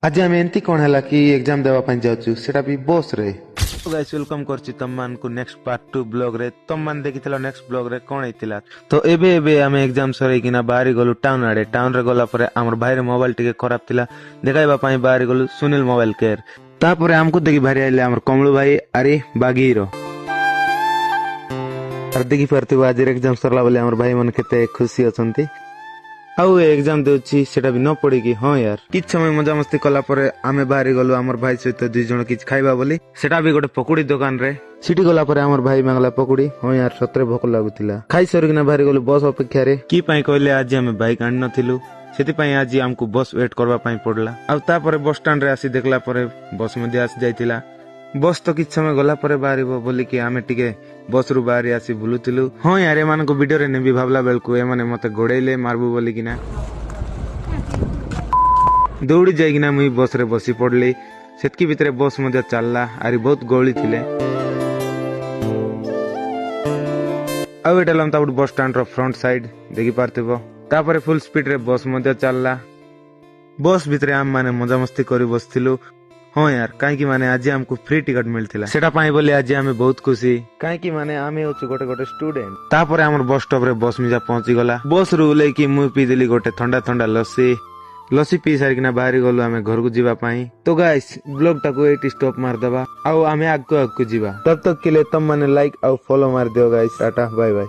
आज आम एमती कौन है कि एग्जाम देवा जाऊँ सेटा भी बस रे। तो गाइस वेलकम करछि तम मान को नेक्स्ट पार्ट 2 ब्लॉग रे। तम मान देखिथिलो नेक्स्ट ब्लॉग रे कोन हेतिला। तो एबे एबे आमे एग्जाम सरै किना बाहरी गलु टाउन आडे। टाउन रे गला परे हमर भाई रे मोबाइल टिके खराब थिला देखाइबा पई बाहरी गलु सुनील मोबाइल केयर। तापरे हमको देखि भारी आइले हमर कमलू भाई अरे बागीरो। और देखि परथिबो आज एग्जाम सरला बोले हमर भाई मन केते खुशी अछंती। आउ एग्जाम देउछि सेटा भी न पड़ी कि हाँ यार किछ समय मजा मस्ती कला परे आमे बाहरी गलु हमर भाई सहित दुई जण किछ खाइबा बोली सेटा भी गोटे पकुड़ी दुकान रे। सिटी गला परे हमर भाई मांगला पकुड़ी। हाँ यार सतरे भोक लागुतिला। खाई सरिकिना बाहरी गलु बस अपेक्षा रे की पई कहले आज हमें बाइक आन नथिलु सेति पई आज हमको बस वेट करबा पई पड़ला। आ तापरे बस स्टैंड रे आसी देखला परे बस मध्ये आसी जाइतिला। बस तो किछ समय गला परे बाहरिबो बोली कि आमे टिके बस रु बाहरी आसी बुलुतिलु। हाँ यार एमान को वीडियो रे ने भी भाबला बेलकु एमाने मते गोडेले मारबु बोली किना दौड़ी जाइकिना मुई बस रे बसी पड़ली। सेतकी भितरे बस मध्ये चलला आरी बहुत गळी थिले। आ एटालम ताबुड बस स्टैंड रो फ्रंट साइड देखि पारथिबो। तापरे फुल स्पीड रे बस मध्ये चलला। बस भितरे आम माने मजा मस्ती करी बसथिलु। हाँ यार काई माने आज हमको फ्री टिकट मिलथिला सेटा पाई बोले आज हमें बहुत खुशी काई माने आमे होछु गोटे गोटे स्टूडेंट। तापरे हमर बस स्टॉप रे बस मिजा पहुंची गला। बस रु ले कि मुई पी देली गोटे ठंडा ठंडा लस्सी पी सारिकिना बाहरी गलु आमे घर को जीवा पाई। तो गाइस ब्लॉग टाको एटी स्टॉप मार दबा आउ आमे आगको जीवा। तब तक के लिए तुम माने लाइक आउ फॉलो मार दियो गाइस। Tata bye bye.